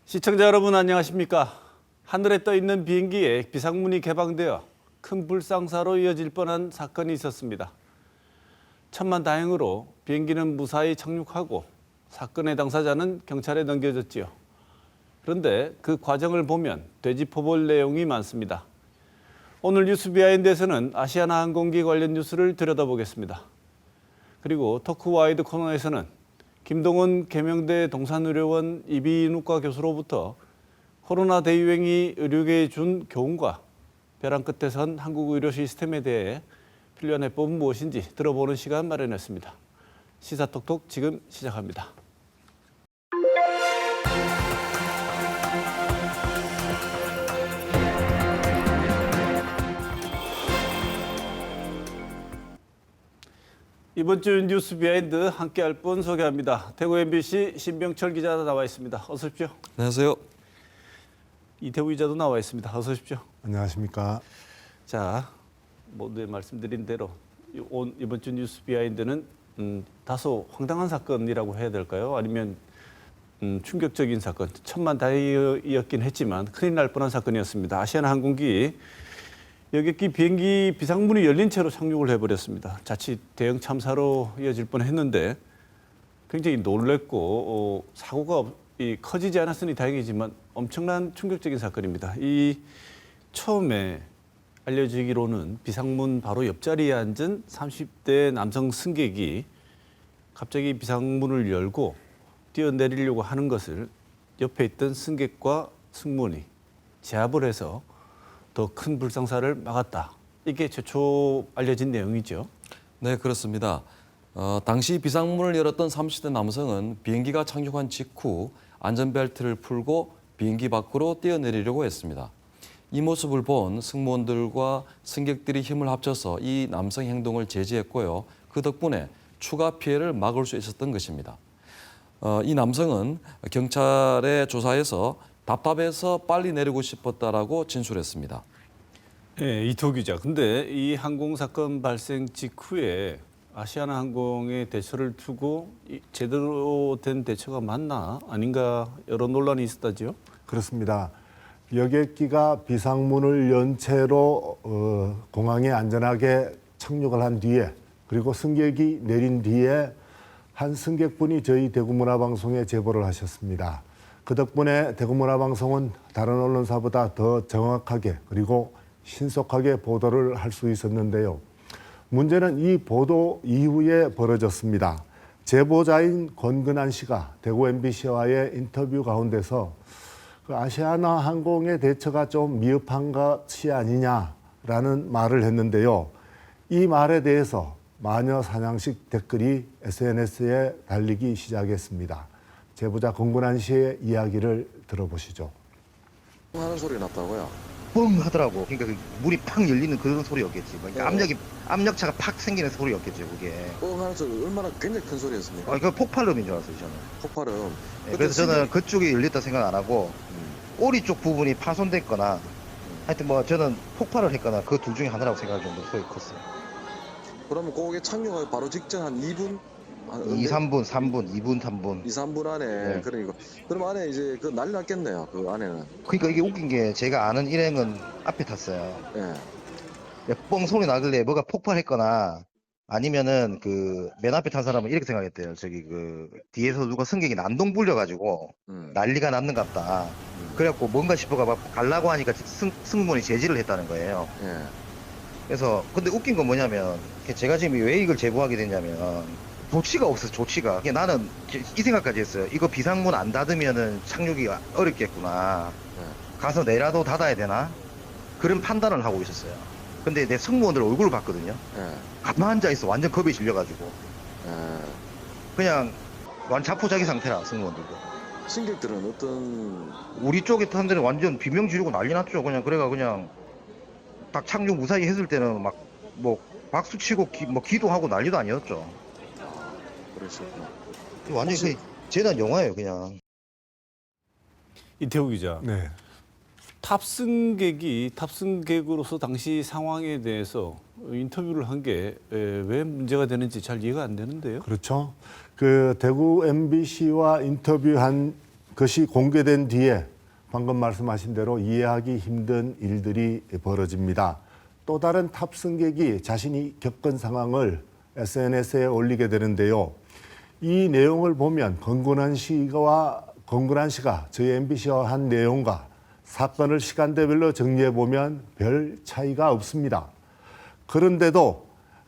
시청자 여러분 안녕하십니까? 하늘에 떠 있는 비행기에 비상문이 개방되어 큰 불상사로 이어질 뻔한 사건이 있었습니다. 천만다행으로 비행기는 무사히 착륙하고 사건의 당사자는 경찰에 넘겨졌지요. 그런데 그 과정을 보면 되짚어볼 내용이 많습니다. 오늘 뉴스 비하인드에서는 아시아나항공기 관련 뉴스를 들여다보겠습니다. 그리고 토크와이드 코너에서는 김동원 계명대 동산의료원 이비인후과 교수로부터 코로나 대유행이 의료계에 준 교훈과 벼랑 끝에 선 한국 의료 시스템에 대해 필요한 해법은 무엇인지 들어보는 시간 마련했습니다. 시사톡톡 지금 시작합니다. 이번 주 뉴스 비하인드 함께할 분 소개합니다. 대구 MBC 신병철 기자 나와 있습니다. 어서 오십시오. 안녕하세요. 이태우 기자도 나와 있습니다. 어서 오십시오. 안녕하십니까. 자, 모두 말씀드린 대로 이번 주 뉴스 비하인드는 다소 황당한 사건이라고 해야 될까요? 아니면 충격적인 사건, 천만다행이었긴 했지만 큰일 날 뻔한 사건이었습니다. 아시아나항공기 여객기 비행기 비상문이 열린 채로 착륙을 해버렸습니다. 자칫 대형 참사로 이어질 뻔했는데 굉장히 놀랬고 사고가 커지지 않았으니 다행이지만 엄청난 충격적인 사건입니다. 이 처음에 알려지기로는 비상문 바로 옆자리에 앉은 30대 남성 승객이 갑자기 비상문을 열고 뛰어내리려고 하는 것을 옆에 있던 승객과 승무원이 제압을 해서 더 큰 불상사를 막았다. 이게 최초 알려진 내용이죠. 네, 그렇습니다. 당시 비상문을 열었던 30대 남성은 비행기가 착륙한 직후 안전벨트를 풀고 비행기 밖으로 뛰어내리려고 했습니다. 이 모습을 본 승무원들과 승객들이 힘을 합쳐서 이 남성 행동을 제지했고요. 그 덕분에 추가 피해를 막을 수 있었던 것입니다. 이 남성은 경찰의 조사에서 답답해서 빨리 내리고 싶었다라고 진술했습니다. 네, 이태우 기자. 근데 이 항공 사건 발생 직후에 아시아나항공의 대처를 두고 제대로 된 대처가 맞나 아닌가 여러 논란이 있었다지요? 그렇습니다. 여객기가 비상문을 연 채로 공항에 안전하게 착륙을 한 뒤에 그리고 승객이 내린 뒤에 한 승객분이 저희 대구문화방송에 제보를 하셨습니다. 그 덕분에 대구문화방송은 다른 언론사보다 더 정확하게 그리고 신속하게 보도를 할 수 있었는데요. 문제는 이 보도 이후에 벌어졌습니다. 제보자인 권근한 씨가 대구 MBC와의 인터뷰 가운데서 그 아시아나항공의 대처가 좀 미흡한 것이 아니냐라는 말을 했는데요. 이 말에 대해서 마녀 사냥식 댓글이 SNS에 달리기 시작했습니다. 제보자 권근한 씨의 이야기를 들어보시죠. 하는 소리가 났다고요? 뻥 하더라고. 그러니까 그 문이 팍 열리는 그런 소리였겠지. 그러니까 압력차가 팍 생기는 소리였겠죠, 그게. 뻥 하는 소리 얼마나 굉장히 큰 소리였습니까? 그 폭발음인 줄 알았어요, 저는. 폭발음. 네, 그래서 저는 그쪽이 열렸다 생각 안 하고 꼬리 쪽 부분이 파손됐거나 하여튼 뭐 저는 폭발을 했거나 그 둘 중에 하나라고 생각할 정도로 소리가 컸어요. 그러면 그게 착륙하기 바로 직전 한 2분? 2, 3분, 3분, 2분, 3분. 2, 3분 안에 네. 그러니까 그럼 안에 이제 그 난리 났겠네요. 그 안에는. 그러니까 이게 웃긴 게 제가 아는 일행은 앞에 탔어요. 예. 뻥 소리 나길래 뭐가 폭발했거나 아니면은 그 맨 앞에 탄 사람은 이렇게 생각했대요. 저기 그 뒤에서 누가 승객이 난동 불려가지고 난리가 났는갑다. 그래갖고 뭔가 싶어가 막 가려고 하니까 승무원이 제지를 했다는 거예요. 예. 그래서 근데 웃긴 건 뭐냐면 제가 지금 왜 이걸 제보하게 됐냐면 조치가 없어서 조치가. 나는 이 생각까지 했어요. 이거 비상문 안 닫으면은 착륙이 어렵겠구나. 가서 내라도 닫아야 되나? 그런 판단을 하고 있었어요. 근데 내 승무원들 얼굴을 봤거든요. 예. 가만 앉아 있어. 완전 겁에 질려가지고. 예. 그냥 완전 자포자기 상태라 승무원들도. 승객들은 어떤 우리 쪽에 탄 데는 완전 비명 지르고 난리 났죠. 그냥 딱 착륙 무사히 했을 때는 막 뭐 박수 치고 기도하고 난리도 아니었죠. 그러셨구나. 완전히 재난 영화예요, 그냥. 이태우 기자. 네. 탑승객으로서 당시 상황에 대해서 인터뷰를 한 게 왜 문제가 되는지 잘 이해가 안 되는데요. 그렇죠. 그 대구 MBC와 인터뷰한 그것이 공개된 뒤에 방금 말씀하신 대로 이해하기 힘든 일들이 벌어집니다. 또 다른 탑 승객이 자신이 겪은 상황을 SNS에 올리게 되는데요. 이 내용을 보면 권근한 씨가 저희 MBC와 한 내용과 사건을 시간대별로 정리해 보면 별 차이가 없습니다. 그런데도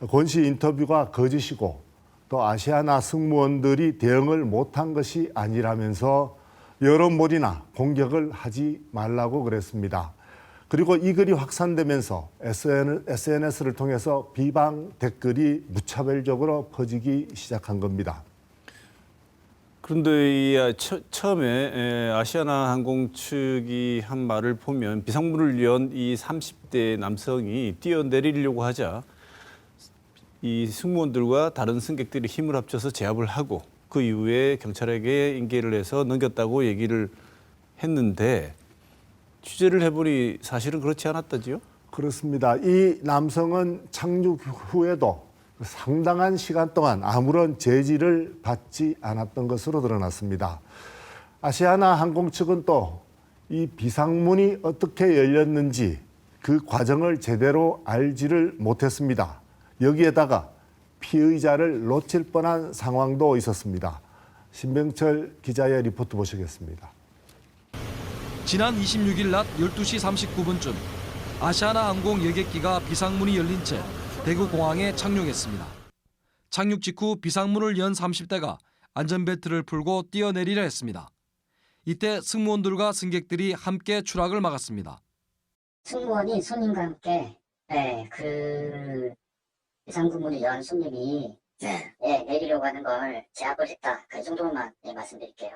권 씨 인터뷰가 거짓이고 또 아시아나 승무원들이 대응을 못한 것이 아니라면서 여론몰이나 공격을 하지 말라고 그랬습니다. 그리고 이 글이 확산되면서 SNS를 통해서 비방 댓글이 무차별적으로 퍼지기 시작한 겁니다. 그런데 처음에 아시아나 항공 측이 한 말을 보면 비상문을 연 이 30대 남성이 뛰어내리려고 하자 이 승무원들과 다른 승객들이 힘을 합쳐서 제압을 하고 그 이후에 경찰에게 인계를 해서 넘겼다고 얘기를 했는데 취재를 해보니 사실은 그렇지 않았다지요? 그렇습니다. 이 남성은 착륙 후에도 상당한 시간 동안 아무런 제지를 받지 않았던 것으로 드러났습니다. 아시아나 항공 측은 또 이 비상문이 어떻게 열렸는지 그 과정을 제대로 알지를 못했습니다. 여기에다가 피의자를 놓칠 뻔한 상황도 있었습니다. 신병철 기자의 리포트 보시겠습니다. 지난 26일 낮 12시 39분쯤 아시아나 항공 여객기가 비상문이 열린 채 대구공항에 착륙했습니다. 착륙 직후 비상문을 연 30대가 안전벨트를 풀고 뛰어내리려 했습니다. 이때 승무원들과 승객들이 함께 추락을 막았습니다. 승무원이 손님과 함께 그 비상구문을 연 손님이 내리려고 하는 걸 제압을 했다. 그 정도만 말씀드릴게요.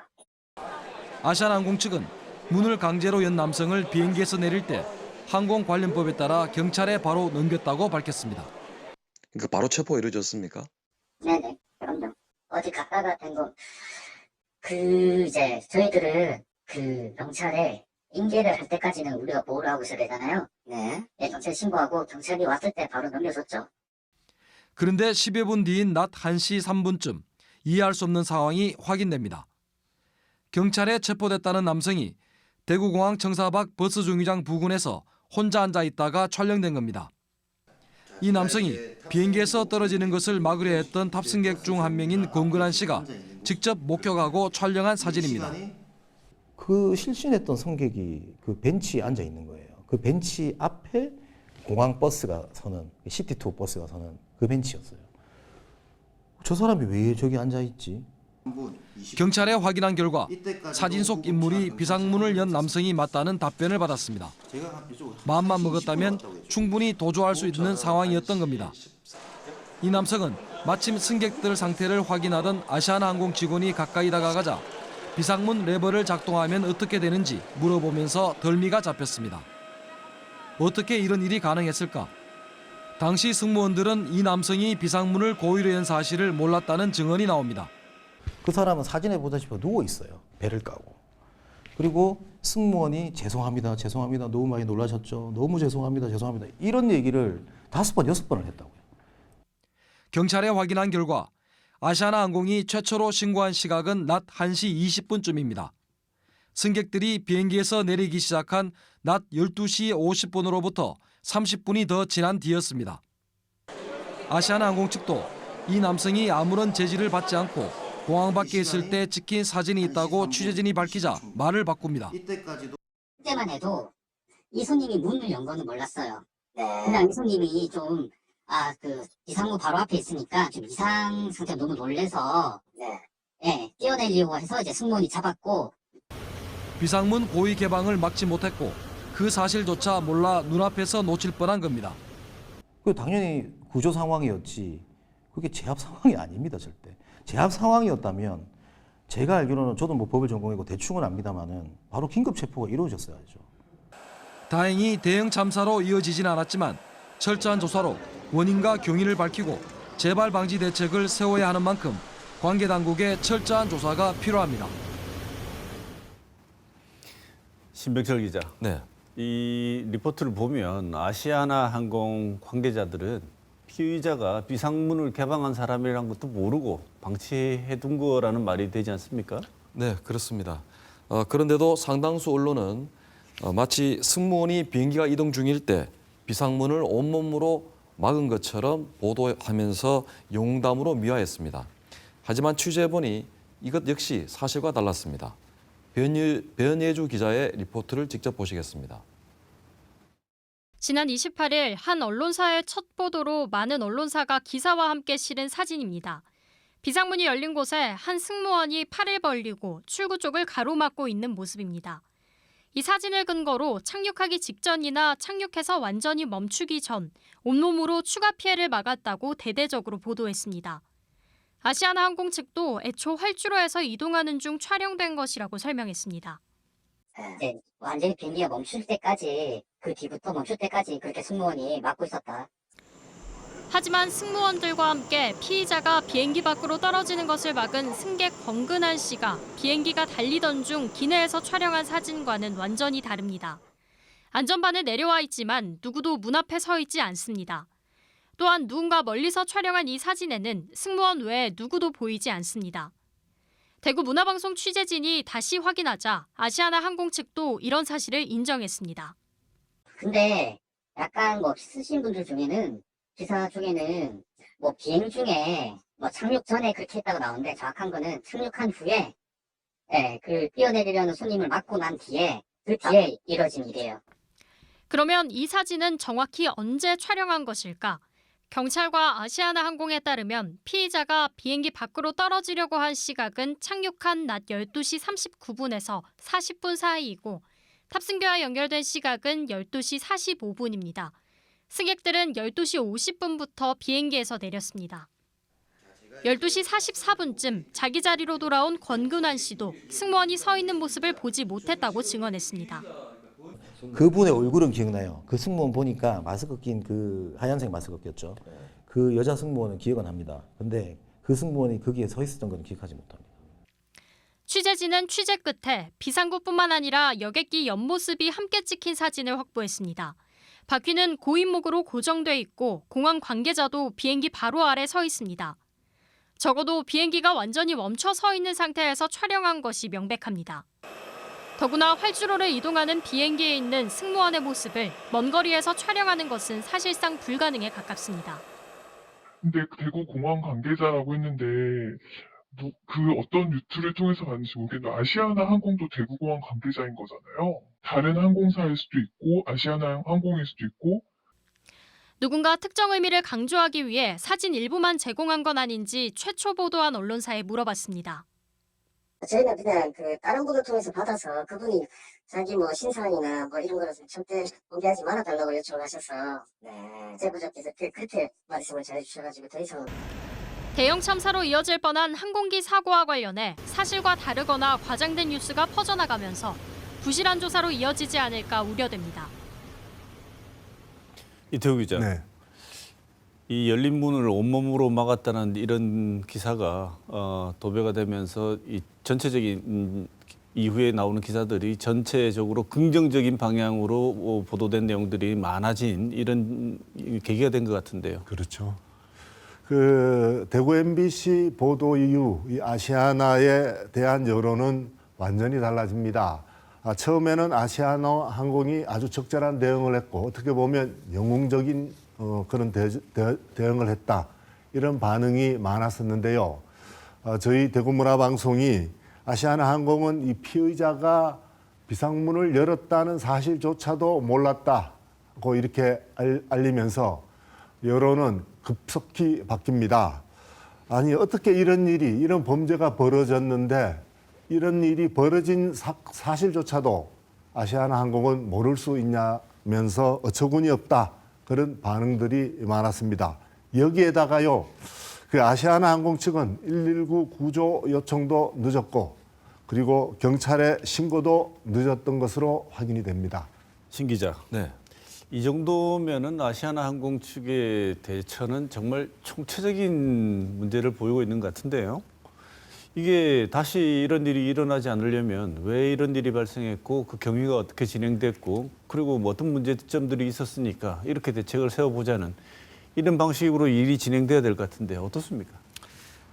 아시아나항공 측은 문을 강제로 연 남성을 비행기에서 내릴 때 항공관련법에 따라 경찰에 바로 넘겼다고 밝혔습니다. 그러니까 바로 체포가 이루어졌습니까? 네네, 그럼요. 어디 갔다가 된 거, 저희들은 경찰에 인계를 할 때까지는 우리가 보호를 하고 있어야 되잖아요. 네, 경찰에 신고하고 경찰이 왔을 때 바로 넘겨줬죠. 그런데 10여 분 뒤인 낮 1시 3분쯤 이해할 수 없는 상황이 확인됩니다. 경찰에 체포됐다는 남성이 대구공항 청사 밖 버스 정류장 부근에서 혼자 앉아 있다가 촬영된 겁니다. 이 남성이 비행기에서 떨어지는 것을 막으려 했던 탑승객 중 한 명인 권근한 씨가 직접 목격하고 촬영한 사진입니다. 그 실신했던 승객이 그 벤치에 앉아 있는 거예요. 그 벤치 앞에 공항 버스가 서는, 시티2 버스가 서는 그 벤치였어요. 저 사람이 왜 저기 앉아 있지? 경찰에 확인한 결과 사진 속 인물이 비상문을 연 남성이 맞다는 답변을 받았습니다. 마음만 먹었다면 충분히 도주할 수 있는 상황이었던 겁니다. 이 남성은 마침 승객들 상태를 확인하던 아시아나항공 직원이 가까이 다가가자 비상문 레버를 작동하면 어떻게 되는지 물어보면서 덜미가 잡혔습니다. 어떻게 이런 일이 가능했을까? 당시 승무원들은 이 남성이 비상문을 고의로 연 사실을 몰랐다는 증언이 나옵니다. 그 사람은 사진에 보다시피 누워 있어요. 배를 까고. 그리고 승무원이 죄송합니다. 너무 많이 놀라셨죠. 너무 죄송합니다. 이런 얘기를 5번, 6번을 했다고요. 경찰에 확인한 결과 아시아나항공이 최초로 신고한 시각은 낮 1시 20분쯤입니다. 승객들이 비행기에서 내리기 시작한 낮 12시 50분으로부터 30분이 더 지난 뒤였습니다. 아시아나항공 측도 이 남성이 아무런 제지를 받지 않고 공항 밖에 있을 때 찍힌 사진이 있다고 취재진이 밝히자 말을 바꿉니다. 그때만 해도 이 손님이 문을 연 거는 몰랐어요. 그냥 이 손님이 좀 비상문 바로 앞에 있으니까 좀 이상 상태가 너무 놀래서 뛰어내리려고 해서 이제 승무원이 잡았고, 비상문 고의 개방을 막지 못했고 그 사실조차 몰라 눈앞에서 놓칠 뻔한 겁니다. 그 당연히 구조 상황이었지. 그게 제압 상황이 아닙니다, 절대. 제압 상황이었다면 제가 알기로는 저도 뭐 법을 전공이고 대충은 압니다만은 바로 긴급 체포가 이루어졌어야죠. 다행히 대형 참사로 이어지진 않았지만 철저한 조사로 원인과 경위를 밝히고 재발 방지 대책을 세워야 하는 만큼 관계 당국의 철저한 조사가 필요합니다. 신병철 기자, 네. 이 리포트를 보면 아시아나 항공 관계자들은 피의자가 비상문을 개방한 사람이라는 것도 모르고 방치해 둔 거라는 말이 되지 않습니까? 네, 그렇습니다. 그런데도 상당수 언론은 마치 승무원이 비행기가 이동 중일 때 비상문을 온몸으로 막은 것처럼 보도하면서 용담으로 미화했습니다. 하지만 취재해보니 이것 역시 사실과 달랐습니다. 변예주 기자의 리포트를 직접 보시겠습니다. 지난 28일 한 언론사의 첫 보도로 많은 언론사가 기사와 함께 실은 사진입니다. 비상문이 열린 곳에 한 승무원이 팔을 벌리고 출구 쪽을 가로막고 있는 모습입니다. 이 사진을 근거로 착륙하기 직전이나 착륙해서 완전히 멈추기 전 온몸으로 추가 피해를 막았다고 대대적으로 보도했습니다. 아시아나항공 측도 애초 활주로에서 이동하는 중 촬영된 것이라고 설명했습니다. 이제 완전히 비행기가 멈출 때까지, 그 뒤부터 멈출 때까지 그렇게 승무원이 막고 있었다. 하지만 승무원들과 함께 피의자가 비행기 밖으로 떨어지는 것을 막은 승객 권근한 씨가 비행기가 달리던 중 기내에서 촬영한 사진과는 완전히 다릅니다. 안전반에 내려와 있지만 누구도 문 앞에 서 있지 않습니다. 또한 누군가 멀리서 촬영한 이 사진에는 승무원 외에 누구도 보이지 않습니다. 대구 문화방송 취재진이 다시 확인하자 아시아나항공 측도 이런 사실을 인정했습니다. 근데 약간 쓰신 분들 중에는, 기사 중에는 비행 중에 착륙 전에 그렇게 했다고 나오는데, 정확한 거는 착륙한 후에 그 뛰어내리려는 손님을 막고 난 뒤에, 그 뒤에 이뤄진 일이에요. 그러면 이 사진은 정확히 언제 촬영한 것일까? 경찰과 아시아나항공에 따르면 피의자가 비행기 밖으로 떨어지려고 한 시각은 착륙한 낮 12시 39분에서 40분 사이이고 탑승기와 연결된 시각은 12시 45분입니다. 승객들은 12시 50분부터 비행기에서 내렸습니다. 12시 44분쯤 자기 자리로 돌아온 권근환 씨도 승무원이 서 있는 모습을 보지 못했다고 증언했습니다. 그분의 얼굴은 기억나요. 그 승무원 보니까 마스크 낀 그 하얀색 마스크 꼈죠. 그 여자 승무원은 기억은 합니다. 근데 그 승무원이 거기에 서 있었던 건 기억하지 못합니다. 취재진은 취재 끝에 비상구뿐만 아니라 여객기 옆모습이 함께 찍힌 사진을 확보했습니다. 바퀴는 고인목으로 고정돼 있고 공항 관계자도 비행기 바로 아래 서 있습니다. 적어도 비행기가 완전히 멈춰 서 있는 상태에서 촬영한 것이 명백합니다. 더구나 활주로를 이동하는 비행기에 있는 승무원의 모습을 먼 거리에서 촬영하는 것은 사실상 불가능에 가깝습니다. 근데 대구 공항 관계자라고 했는데 그 어떤 뉴트를 통해서 봤는지 모르겠는데 아시아나항공도 대구공항 관계자인 거잖아요. 다른 항공사일 수도 있고 아시아나항공일 수도 있고. 누군가 특정 의미를 강조하기 위해 사진 일부만 제공한 건 아닌지 최초 보도한 언론사에 물어봤습니다. 저희는 그냥 다른 분을 통해서 받아서 그분이 자기 신상이나 이런 거를 절대 공개하지 말아달라고 요청을 하셔서 제보자께서 그렇게 말씀을 잘해주셔가지고 더 이상. 대형 참사로 이어질 뻔한 항공기 사고와 관련해 사실과 다르거나 과장된 뉴스가 퍼져나가면서 부실한 조사로 이어지지 않을까 우려됩니다. 이태우 기자. 네. 이 열린 문을 온몸으로 막았다는 이런 기사가 도배가 되면서 이 전체적인 이후에 나오는 기사들이 전체적으로 긍정적인 방향으로 보도된 내용들이 많아진 이런 계기가 된 것 같은데요. 그렇죠. 그 대구 MBC 보도 이후 이 아시아나에 대한 여론은 완전히 달라집니다. 처음에는 아시아나항공이 아주 적절한 대응을 했고 어떻게 보면 영웅적인 그런 대응을 했다. 이런 반응이 많았었는데요. 저희 대구문화방송이 아시아나항공은 이 피의자가 비상문을 열었다는 사실조차도 몰랐다고 이렇게 알리면서 여론은 급속히 바뀝니다. 아니 어떻게 이런 범죄가 벌어졌는데 이런 일이 벌어진 사실조차도 아시아나항공은 모를 수 있냐면서 어처구니 없다. 그런 반응들이 많았습니다. 여기에다가요, 그 아시아나항공 측은 119 구조 요청도 늦었고, 그리고 경찰에 신고도 늦었던 것으로 확인이 됩니다. 신 기자. 네. 이 정도면은 아시아나항공 측의 대처는 정말 총체적인 문제를 보이고 있는 것 같은데요. 이게 다시 이런 일이 일어나지 않으려면 왜 이런 일이 발생했고 그 경위가 어떻게 진행됐고 그리고 어떤 문제점들이 있었으니까 이렇게 대책을 세워보자는 이런 방식으로 일이 진행돼야 될 것 같은데 어떻습니까?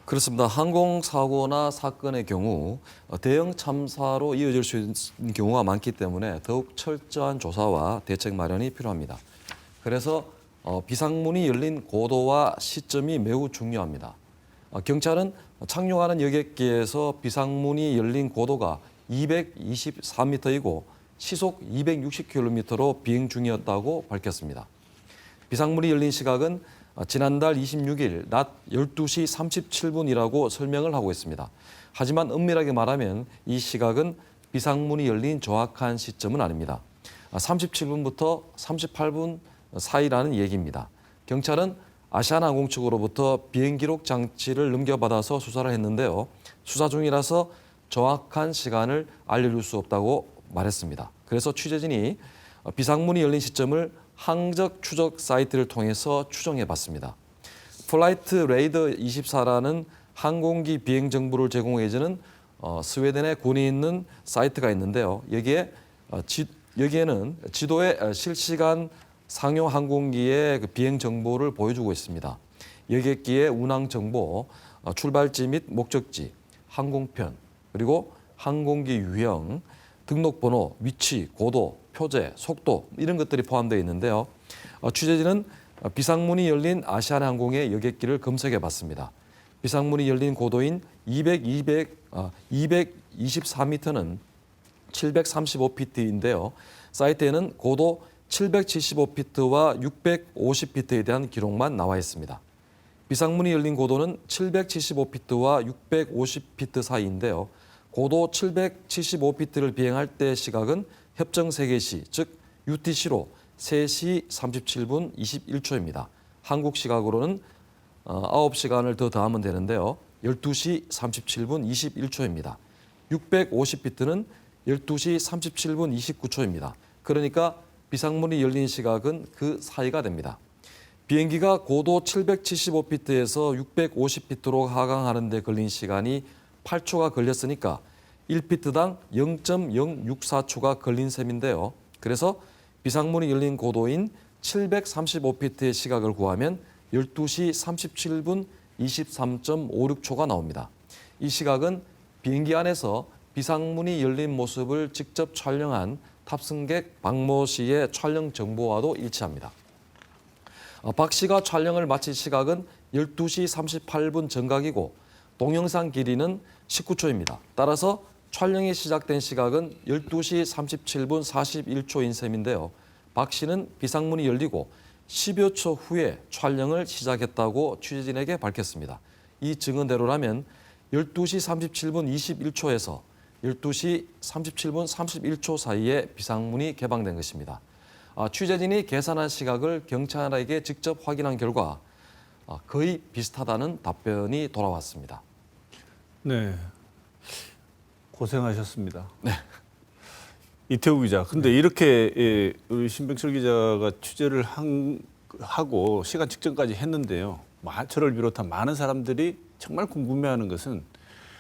그렇습니다. 항공사고나 사건의 경우 대형 참사로 이어질 수 있는 경우가 많기 때문에 더욱 철저한 조사와 대책 마련이 필요합니다. 그래서 비상문이 열린 고도와 시점이 매우 중요합니다. 경찰은 착륙하는 여객기에서 비상문이 열린 고도가 224m이고 시속 260km로 비행 중이었다고 밝혔습니다. 비상문이 열린 시각은 지난달 26일 낮 12시 37분이라고 설명을 하고 있습니다. 하지만 엄밀하게 말하면 이 시각은 비상문이 열린 정확한 시점은 아닙니다. 37분부터 38분 사이라는 얘기입니다. 경찰은 아시아나항공 측으로부터 비행 기록 장치를 넘겨받아서 수사를 했는데요. 수사 중이라서 정확한 시간을 알려줄 수 없다고 말했습니다. 그래서 취재진이 비상문이 열린 시점을 항적 추적 사이트를 통해서 추정해 봤습니다. 플라이트 레이더 24라는 항공기 비행 정보를 제공해주는 스웨덴에 군이 있는 사이트가 있는데요. 여기에는 지도에 실시간 상용 항공기의 비행 정보를 보여주고 있습니다. 여객기의 운항 정보, 출발지 및 목적지, 항공편, 그리고 항공기 유형, 등록번호, 위치, 고도, 표제, 속도 이런 것들이 포함되어 있는데요. 취재진은 비상문이 열린 아시아나항공의 여객기를 검색해 봤습니다. 비상문이 열린 고도인 224m는 735피트인데요. 사이트에는 고도 775피트와 650피트에 대한 기록만 나와 있습니다. 비상문이 열린 고도는 775피트와 650피트 사이인데요. 고도 775피트를 비행할 때 시각은 협정 세계시, 즉 UTC로 3시 37분 21초입니다. 한국 시각으로는 9시간을 더 더하면 되는데요. 12시 37분 21초입니다. 650피트는 12시 37분 29초입니다. 그러니까 비상문이 열린 시각은 그 사이가 됩니다. 비행기가 고도 775피트에서 650피트로 하강하는 데 걸린 시간이 8초가 걸렸으니까 1피트당 0.064초가 걸린 셈인데요. 그래서 비상문이 열린 고도인 735피트의 시각을 구하면 12시 37분 23.56초가 나옵니다. 이 시각은 비행기 안에서 비상문이 열린 모습을 직접 촬영한 탑승객 박모 씨의 촬영 정보와도 일치합니다. 박 씨가 촬영을 마친 시각은 12시 38분 정각이고 동영상 길이는 19초입니다. 따라서 촬영이 시작된 시각은 12시 37분 41초인 셈인데요. 박 씨는 비상문이 열리고 10여 초 후에 촬영을 시작했다고 취재진에게 밝혔습니다. 이 증언대로라면 12시 37분 21초에서 12시 37분 31초 사이에 비상문이 개방된 것입니다. 취재진이 계산한 시각을 경찰에게 직접 확인한 결과 거의 비슷하다는 답변이 돌아왔습니다. 네, 고생하셨습니다. 네. 이태우 기자. 근데 이렇게 우리 신병철 기자가 취재를 하고 시간 측정까지 했는데요. 저를 비롯한 많은 사람들이 정말 궁금해하는 것은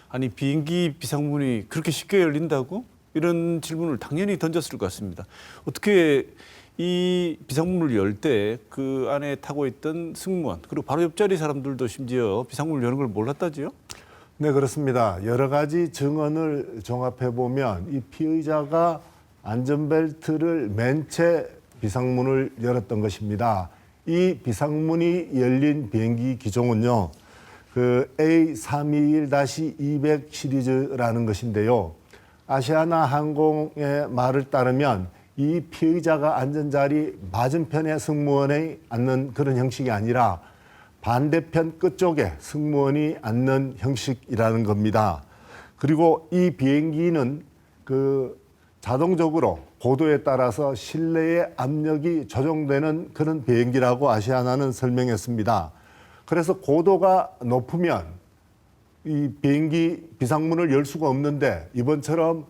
아니 비행기 비상문이 그렇게 쉽게 열린다고? 이런 질문을 당연히 던졌을 것 같습니다. 어떻게 이 비상문을 열 때 그 안에 타고 있던 승무원 그리고 바로 옆자리 사람들도 심지어 비상문을 여는 걸 몰랐다지요? 네, 그렇습니다. 여러 가지 증언을 종합해 보면 이 피의자가 안전벨트를 맨 채 비상문을 열었던 것입니다. 이 비상문이 열린 비행기 기종은요, 그 A321-200 시리즈라는 것인데요. 아시아나 항공의 말을 따르면 이 피의자가 앉은 자리 맞은편에 승무원이 앉는 그런 형식이 아니라 반대편 끝쪽에 승무원이 앉는 형식이라는 겁니다. 그리고 이 비행기는 그 자동적으로 고도에 따라서 실내의 압력이 조정되는 그런 비행기라고 아시아나는 설명했습니다. 그래서 고도가 높으면 이 비행기 비상문을 열 수가 없는데 이번처럼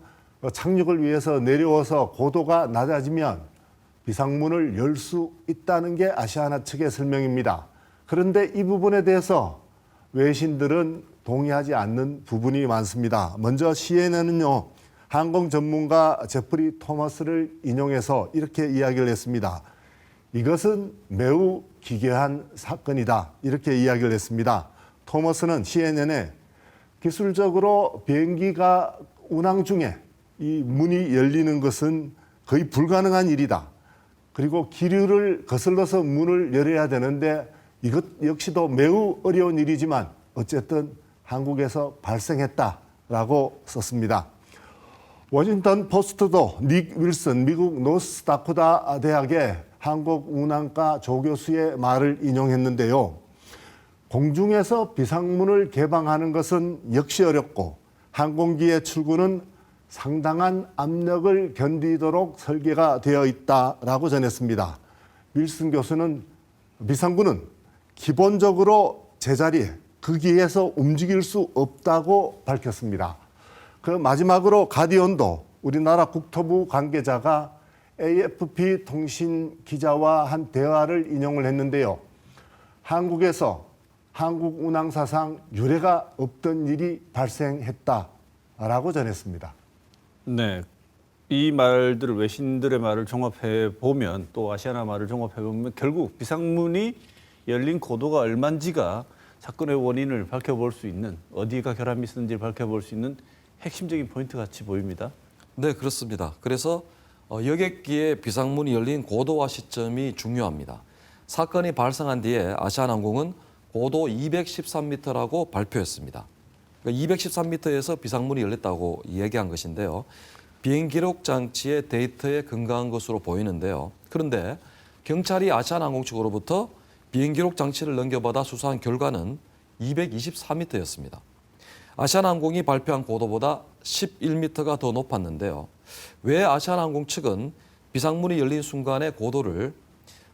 착륙을 위해서 내려와서 고도가 낮아지면 비상문을 열 수 있다는 게 아시아나 측의 설명입니다. 그런데 이 부분에 대해서 외신들은 동의하지 않는 부분이 많습니다. 먼저 CNN은요, 항공 전문가 제프리 토머스를 인용해서 이렇게 이야기를 했습니다. 이것은 매우 기괴한 사건이다. 이렇게 이야기를 했습니다. 토머스는 CNN에 기술적으로 비행기가 운항 중에 이 문이 열리는 것은 거의 불가능한 일이다. 그리고 기류를 거슬러서 문을 열어야 되는데 이것 역시도 매우 어려운 일이지만 어쨌든 한국에서 발생했다라고 썼습니다. 워싱턴 포스트도 닉 윌슨 미국 노스다코타 대학의 항공운항과 조교수의 말을 인용했는데요. 공중에서 비상문을 개방하는 것은 역시 어렵고 항공기의 출구는 상당한 압력을 견디도록 설계가 되어 있다라고 전했습니다. 윌슨 교수는 비상구는 기본적으로 제자리에 거기에서 움직일 수 없다고 밝혔습니다. 그 마지막으로 가디언도 우리나라 국토부 관계자가 AFP 통신 기자와 한 대화를 인용을 했는데요. 한국에서 한국 운항사상 유례가 없던 일이 발생했다라고 전했습니다. 네, 이 말들을 외신들의 말을 종합해 보면 또 아시아나 말을 종합해 보면 결국 비상문이 열린 고도가 얼마인지가 사건의 원인을 밝혀볼 수 있는 어디가 결함이 있었는지 밝혀볼 수 있는 핵심적인 포인트 같이 보입니다. 네, 그렇습니다. 그래서 여객기의 비상문이 열린 고도와 시점이 중요합니다. 사건이 발생한 뒤에 아시아나항공은 고도 213m라고 발표했습니다. 그러니까 213m에서 비상문이 열렸다고 얘기한 것인데요. 비행 기록 장치의 데이터에 근거한 것으로 보이는데요. 그런데 경찰이 아시아나항공 측으로부터 비행 기록 장치를 넘겨받아 수사한 결과는 224m였습니다. 아시아나항공이 발표한 고도보다 11m가 더 높았는데요. 왜 아시아나항공 측은 비상문이 열린 순간의 고도를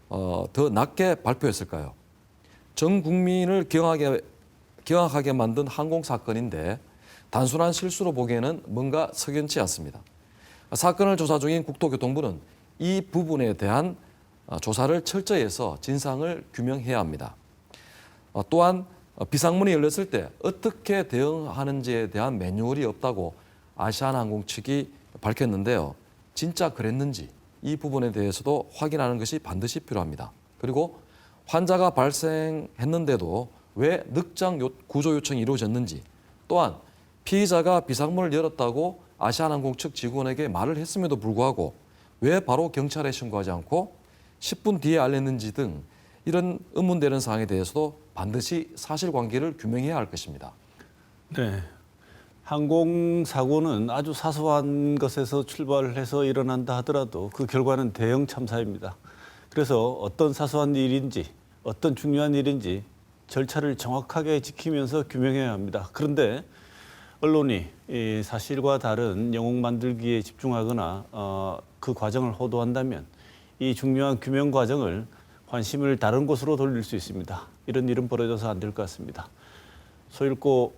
더 낮게 발표했을까요? 전 국민을 경악하게 만든 항공 사건인데 단순한 실수로 보기에는 뭔가 석연치 않습니다. 사건을 조사 중인 국토교통부는 이 부분에 대한 조사를 철저히 해서 진상을 규명해야 합니다. 또한 비상문이 열렸을 때 어떻게 대응하는지에 대한 매뉴얼이 없다고 아시아나항공 측이 밝혔는데요. 진짜 그랬는지 이 부분에 대해서도 확인하는 것이 반드시 필요합니다. 그리고 환자가 발생했는데도 왜 늑장 구조 요청이 이루어졌는지, 또한 피의자가 비상문을 열었다고 아시아나항공 측 직원에게 말을 했음에도 불구하고 왜 바로 경찰에 신고하지 않고 10분 뒤에 알렸는지 등 이런 의문되는 사항에 대해서도 반드시 사실관계를 규명해야 할 것입니다. 네, 항공사고는 아주 사소한 것에서 출발해서 일어난다 하더라도 그 결과는 대형 참사입니다. 그래서 어떤 사소한 일인지 어떤 중요한 일인지 절차를 정확하게 지키면서 규명해야 합니다. 그런데 언론이 이 사실과 다른 영웅 만들기에 집중하거나 그 과정을 호도한다면 이 중요한 규명 과정을 관심을 다른 곳으로 돌릴 수 있습니다. 이런 일은 벌어져서 안 될 것 같습니다. 소 잃고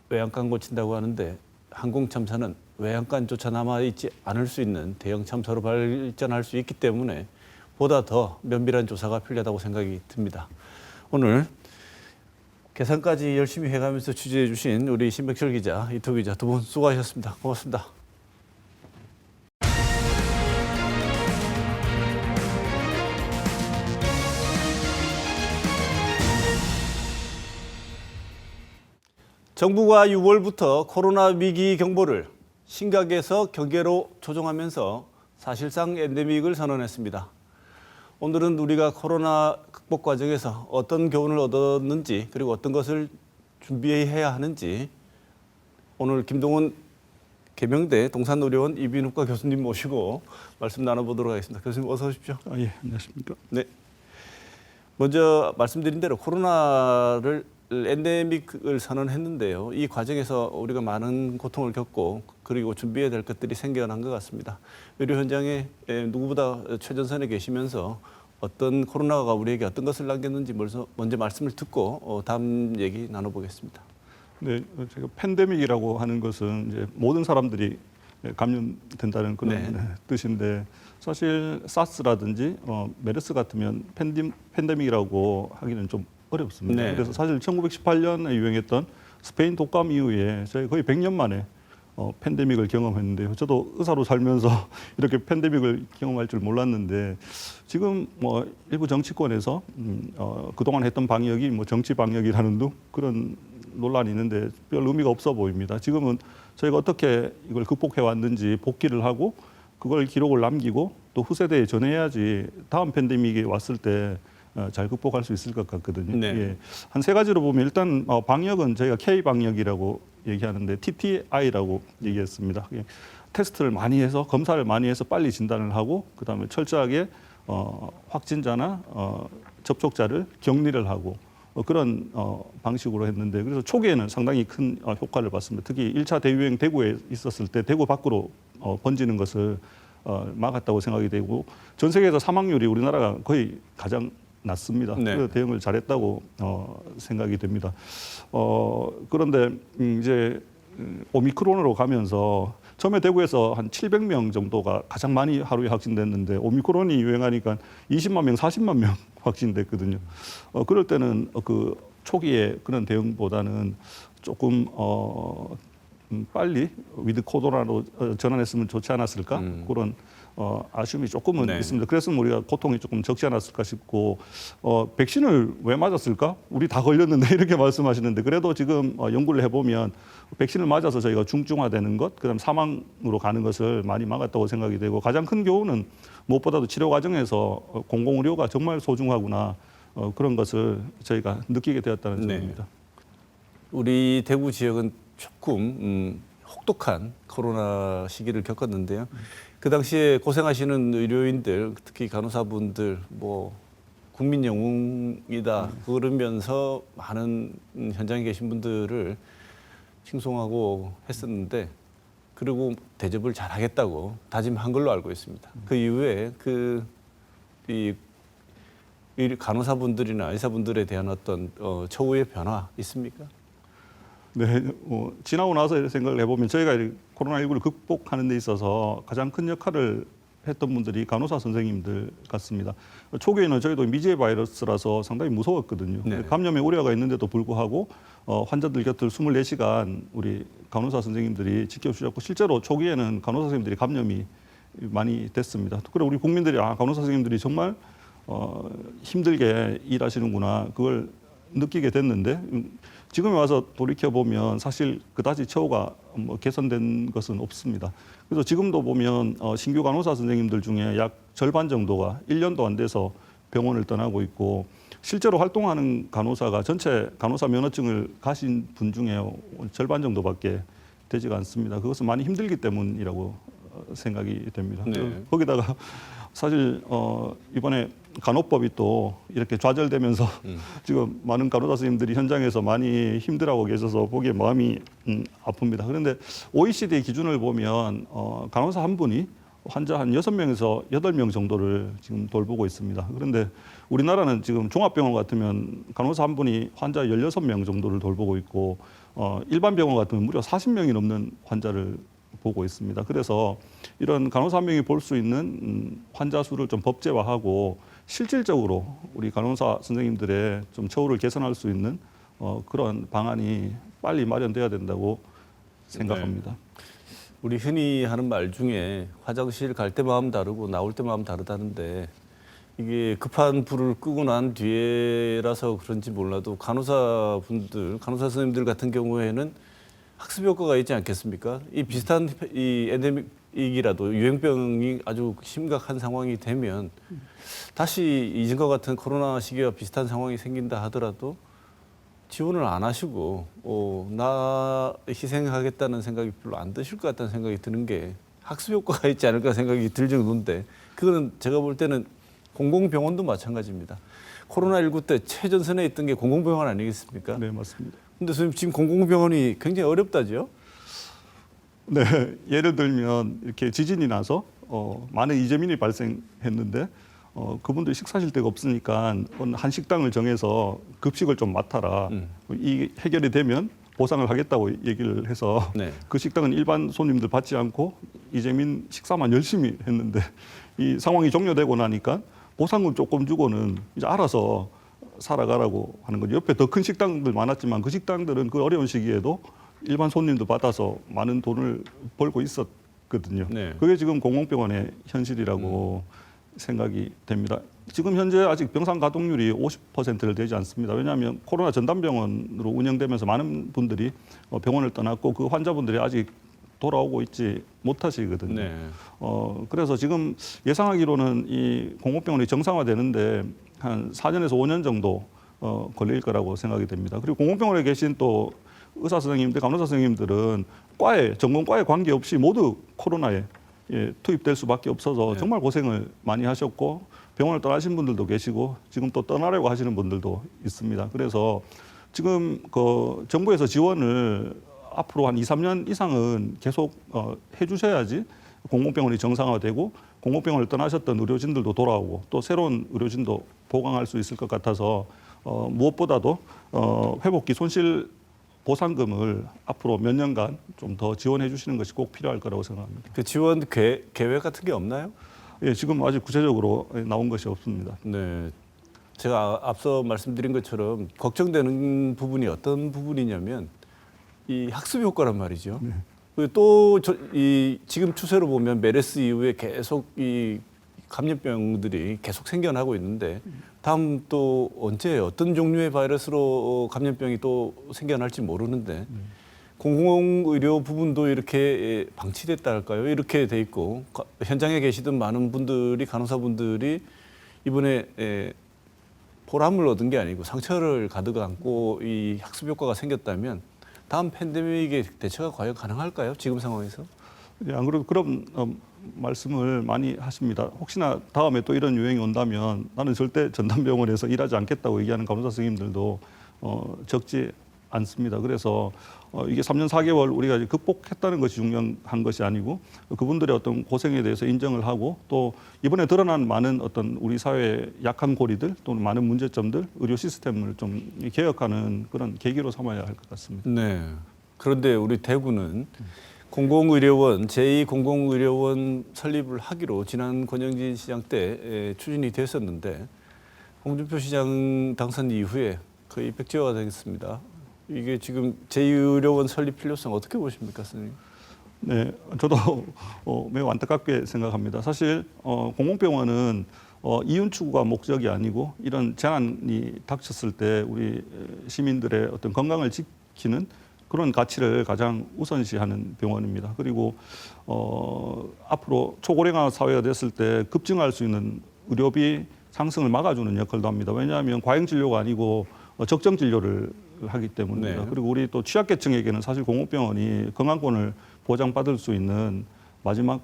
외양간 고친다고 하는데 항공참사는 외양간조차 남아있지 않을 수 있는 대형 참사로 발전할 수 있기 때문에 보다 더 면밀한 조사가 필요하다고 생각이 듭니다. 오늘 계산까지 열심히 해가면서 취재해 주신 우리 신백철 기자, 이토 기자 두 분 수고하셨습니다. 고맙습니다. 정부가 6월부터 코로나 위기 경보를 심각에서 경계로 조정하면서 사실상 엔데믹을 선언했습니다. 오늘은 우리가 코로나 극복 과정에서 어떤 교훈을 얻었는지 그리고 어떤 것을 준비해야 하는지 오늘 김동훈 계명대 동산의료원 이비인후과 교수님 모시고 말씀 나눠보도록 하겠습니다. 교수님 어서 오십시오. 예, 안녕하십니까. 네. 먼저 말씀드린 대로 코로나를 엔데믹을 선언했는데요. 이 과정에서 우리가 많은 고통을 겪고 그리고 준비해야 될 것들이 생겨난 것 같습니다. 의료 현장에 누구보다 최전선에 계시면서 어떤 코로나가 우리에게 어떤 것을 남겼는지 먼저 말씀을 듣고 다음 얘기 나눠보겠습니다. 네, 제가 팬데믹이라고 하는 것은 이제 모든 사람들이 감염된다는 그런 뜻인데 사실 사스라든지 메르스 같으면 팬데믹이라고 하기는 좀 어렵습니다. 그래서 사실 1918년에 유행했던 스페인 독감 이후에 저희 거의 100년 만에 팬데믹을 경험했는데요. 저도 의사로 살면서 이렇게 팬데믹을 경험할 줄 몰랐는데 지금 뭐 일부 정치권에서 그동안 했던 방역이 뭐 정치 방역이라는 등 그런 논란이 있는데 별 의미가 없어 보입니다. 지금은 저희가 어떻게 이걸 극복해 왔는지 복기를 하고 그걸 기록을 남기고 또 후세대에 전해야지 다음 팬데믹이 왔을 때 잘 극복할 수 있을 것 같거든요. 네. 예. 한 세 가지로 보면 일단 방역은 저희가 K 방역이라고 얘기하는데 TTI라고 얘기했습니다. 예. 테스트를 많이 해서 검사를 많이 해서 빨리 진단을 하고 그다음에 철저하게 확진자나 접촉자를 격리를 하고 그런 방식으로 했는데 그래서 초기에는 상당히 큰 효과를 봤습니다. 특히 1차 대유행 대구에 있었을 때 대구 밖으로 번지는 것을 막았다고 생각이 되고 전 세계에서 사망률이 우리나라가 거의 가장 낮습니다. 네. 그래서 대응을 잘했다고 생각이 됩니다. 그런데 이제 오미크론으로 가면서 처음에 대구에서 한 700명 정도가 가장 많이 하루에 확진됐는데 오미크론이 유행하니까 20만 명, 40만 명 확진됐거든요. 그럴 때는 그 초기에 그런 대응보다는 조금 빨리 위드 코로나로 전환했으면 좋지 않았을까 그런 아쉬움이 조금은 네. 있습니다. 그래서 우리가 고통이 조금 적지 않았을까 싶고 백신을 왜 맞았을까? 우리 다 걸렸는데 이렇게 말씀하시는데 그래도 지금 연구를 해보면 백신을 맞아서 저희가 중증화되는 것, 그다음 사망으로 가는 것을 많이 막았다고 생각이 되고 가장 큰 교훈은 무엇보다도 치료 과정에서 공공의료가 정말 소중하구나 그런 것을 저희가 느끼게 되었다는 네. 점입니다. 우리 대구 지역은 조금 혹독한 코로나 시기를 겪었는데요. 그 당시에 고생하시는 의료인들, 특히 간호사분들, 뭐 국민 영웅이다 그러면서 많은 현장에 계신 분들을 칭송하고 했었는데, 그리고 대접을 잘하겠다고 다짐한 걸로 알고 있습니다. 그 이후에 이 간호사분들이나 의사분들에 대한 어떤 처우의 변화 있습니까? 네, 지나고 나서 이렇게 생각을 해보면 저희가 코로나19를 극복하는 데 있어서 가장 큰 역할을 했던 분들이 간호사 선생님들 같습니다. 초기에는 저희도 미지의 바이러스라서 상당히 무서웠거든요. 네. 감염의 우려가 있는데도 불구하고 환자들 곁을 24시간 우리 간호사 선생님들이 지켜주셨고 실제로 초기에는 간호사 선생님들이 감염이 많이 됐습니다. 그리고 우리 국민들이 간호사 선생님들이 정말 힘들게 일하시는구나 그걸 느끼게 됐는데 지금에 와서 돌이켜보면 사실 그다지 처우가 개선된 것은 없습니다. 그래서 지금도 보면 신규 간호사 선생님들 중에 약 절반 정도가 1년도 안 돼서 병원을 떠나고 있고 실제로 활동하는 간호사가 전체 간호사 면허증을 가신 분 중에 절반 정도밖에 되지가 않습니다. 그것은 많이 힘들기 때문이라고 생각이 됩니다. 네. 거기다가 사실 이번에 간호법이 또 이렇게 좌절되면서 지금 많은 간호사 선생님들이 현장에서 많이 힘들어하고 계셔서 보기에 마음이 아픕니다. 그런데 OECD 기준을 보면 간호사 한 분이 환자 한 6명에서 8명 정도를 지금 돌보고 있습니다. 그런데 우리나라는 지금 종합병원 같으면 간호사 한 분이 환자 16명 정도를 돌보고 있고 일반 병원 같으면 무려 40명이 넘는 환자를 보고 있습니다. 그래서 이런 간호사 한 명이 볼 수 있는 환자 수를 좀 법제화하고 실질적으로 우리 간호사 선생님들의 좀 처우를 개선할 수 있는 그런 방안이 빨리 마련돼야 된다고 생각합니다. 네. 우리 흔히 하는 말 중에 화장실 갈 때 마음 다르고 나올 때 마음 다르다는데 이게 급한 불을 끄고 난 뒤에라서 그런지 몰라도 간호사 선생님들 같은 경우에는 학습 효과가 있지 않겠습니까? 이 비슷한 이 엔데믹이라도 유행병이 아주 심각한 상황이 되면 다시 이전과 같은 코로나 시기와 비슷한 상황이 생긴다 하더라도 지원을 안 하시고 나 희생하겠다는 생각이 별로 안 드실 것 같다는 생각이 드는 게 학습 효과가 있지 않을까 생각이 들 정도인데 그거는 제가 볼 때는 공공병원도 마찬가지입니다. 코로나19 때 최전선에 있던 게 공공병원 아니겠습니까? 네, 맞습니다. 근데 선생님 지금 공공병원이 굉장히 어렵다죠? 네, 예를 들면 이렇게 지진이 나서 많은 이재민이 발생했는데 그분들이 식사하실 데가 없으니까 한 식당을 정해서 급식을 좀 맡아라. 이 해결이 되면 보상을 하겠다고 얘기를 해서 네. 그 식당은 일반 손님들 받지 않고 이재민 식사만 열심히 했는데 이 상황이 종료되고 나니까 보상금 조금 주고는 이제 알아서 살아가라고 하는 거죠. 옆에 더 큰 식당들 많았지만 그 식당들은 그 어려운 시기에도 일반 손님도 받아서 많은 돈을 벌고 있었거든요. 네. 그게 지금 공공병원의 현실이라고 생각이 됩니다. 지금 현재 아직 병상 가동률이 50%를 되지 않습니다. 왜냐하면 코로나 전담병원으로 운영되면서 많은 분들이 병원을 떠났고 그 환자분들이 아직 돌아오고 있지 못하시거든요. 네. 그래서 지금 예상하기로는 이 공공병원이 정상화되는데 한 4년에서 5년 정도 걸릴 거라고 생각이 됩니다. 그리고 공공병원에 계신 또 의사 선생님들, 간호사 선생님들은 전공과에 관계없이 모두 코로나에 투입될 수밖에 없어서 네. 정말 고생을 많이 하셨고 병원을 떠나신 분들도 계시고 지금 또 떠나려고 하시는 분들도 있습니다. 그래서 지금 그 정부에서 지원을 앞으로 한 2, 3년 이상은 계속 해주셔야지 공공병원이 정상화되고 공공병원을 떠나셨던 의료진들도 돌아오고 또 새로운 의료진도 보강할 수 있을 것 같아서 무엇보다도 회복기 손실 보상금을 앞으로 몇 년간 좀 더 지원해 주시는 것이 꼭 필요할 거라고 생각합니다. 그 지원 계획 같은 게 없나요? 예, 지금 아직 구체적으로 나온 것이 없습니다. 네. 제가 앞서 말씀드린 것처럼 걱정되는 부분이 어떤 부분이냐면 이 학습 효과란 말이죠. 네. 그리고 또 지금 추세로 보면 메르스 이후에 계속 이 감염병들이 계속 생겨나고 있는데 다음 또 언제 어떤 종류의 바이러스로 감염병이 또 생겨날지 모르는데 공공의료 부분도 이렇게 방치됐다 할까요? 이렇게 돼 있고 현장에 계시던 많은 분들이 간호사분들이 이번에 보람을 얻은 게 아니고 상처를 가득 안고 이 학습 효과가 생겼다면 다음 팬데믹의 대처가 과연 가능할까요? 지금 상황에서? 예, 안 그래도 그런 말씀을 많이 하십니다. 혹시나 다음에 또 이런 유행이 온다면 나는 절대 전담병원에서 일하지 않겠다고 얘기하는 간호사 선생님들도 적지 않습니다. 그래서 이게 3년 4개월 우리가 이제 극복했다는 것이 중요한 것이 아니고 그분들의 어떤 고생에 대해서 인정을 하고 또 이번에 드러난 많은 어떤 우리 사회의 약한 고리들 또는 많은 문제점들 의료 시스템을 좀 개혁하는 그런 계기로 삼아야 할 것 같습니다. 네. 그런데 우리 대구는 공공의료원, 제2공공의료원 설립을 하기로 지난 권영진 시장 때 추진이 됐었는데 홍준표 시장 당선 이후에 거의 백지화가 되겠습니다. 이게 지금 제2의료원 설립 필요성 어떻게 보십니까, 선생님? 네, 저도 매우 안타깝게 생각합니다. 사실 공공병원은 이윤 추구가 목적이 아니고 이런 재난이 닥쳤을 때 우리 시민들의 어떤 건강을 지키는 그런 가치를 가장 우선시하는 병원입니다. 그리고 앞으로 초고령화 사회가 됐을 때 급증할 수 있는 의료비 상승을 막아주는 역할도 합니다. 왜냐하면 과잉 진료가 아니고 적정 진료를 하기 때문입니다. 네. 그리고 우리 또 취약계층에게는 사실 공공병원이 건강권을 보장받을 수 있는 마지막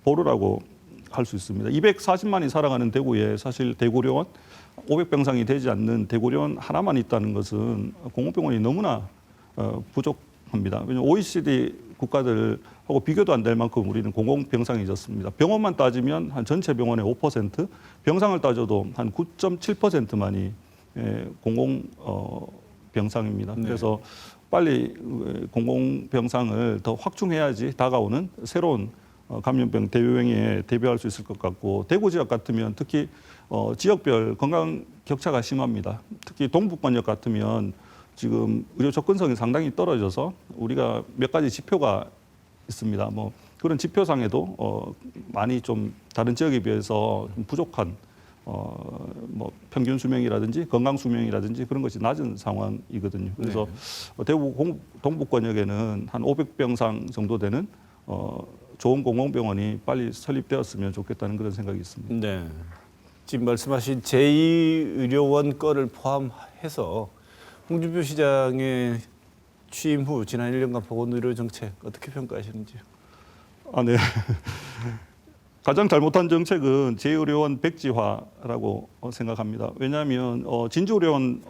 보루라고 할 수 있습니다. 240만이 살아가는 대구에 사실 대구료원 500병상이 되지 않는 대구료원 하나만 있다는 것은 공공병원이 너무나 부족합니다. 왜냐하면 OECD 국가들하고 비교도 안 될 만큼 우리는 공공병상이 졌습니다. 병원만 따지면 한 전체 병원의 5%, 병상을 따져도 한 9.7%만이 공공병상입니다. 네. 그래서 빨리 공공병상을 더 확충해야지 다가오는 새로운 감염병 대유행에 대비할 수 있을 것 같고 대구 지역 같으면 특히 지역별 건강 격차가 심합니다. 특히 동북권역 같으면 지금 의료 접근성이 상당히 떨어져서 우리가 몇 가지 지표가 있습니다. 뭐 그런 지표상에도 많이 좀 다른 지역에 비해서 좀 부족한 뭐 평균 수명이라든지 건강 수명이라든지 그런 것이 낮은 상황이거든요. 그래서 대구 동북권역에는 한 500병상 정도 되는 좋은 공공병원이 빨리 설립되었으면 좋겠다는 그런 생각이 있습니다. 네. 지금 말씀하신 제2의료원 거를 포함해서 홍준표 시장의 취임 후 지난 1년간 보건의료 정책 어떻게 평가하시는지요? 네. 가장 잘못한 정책은 제2의료원 백지화라고 생각합니다. 왜냐하면 진주의료원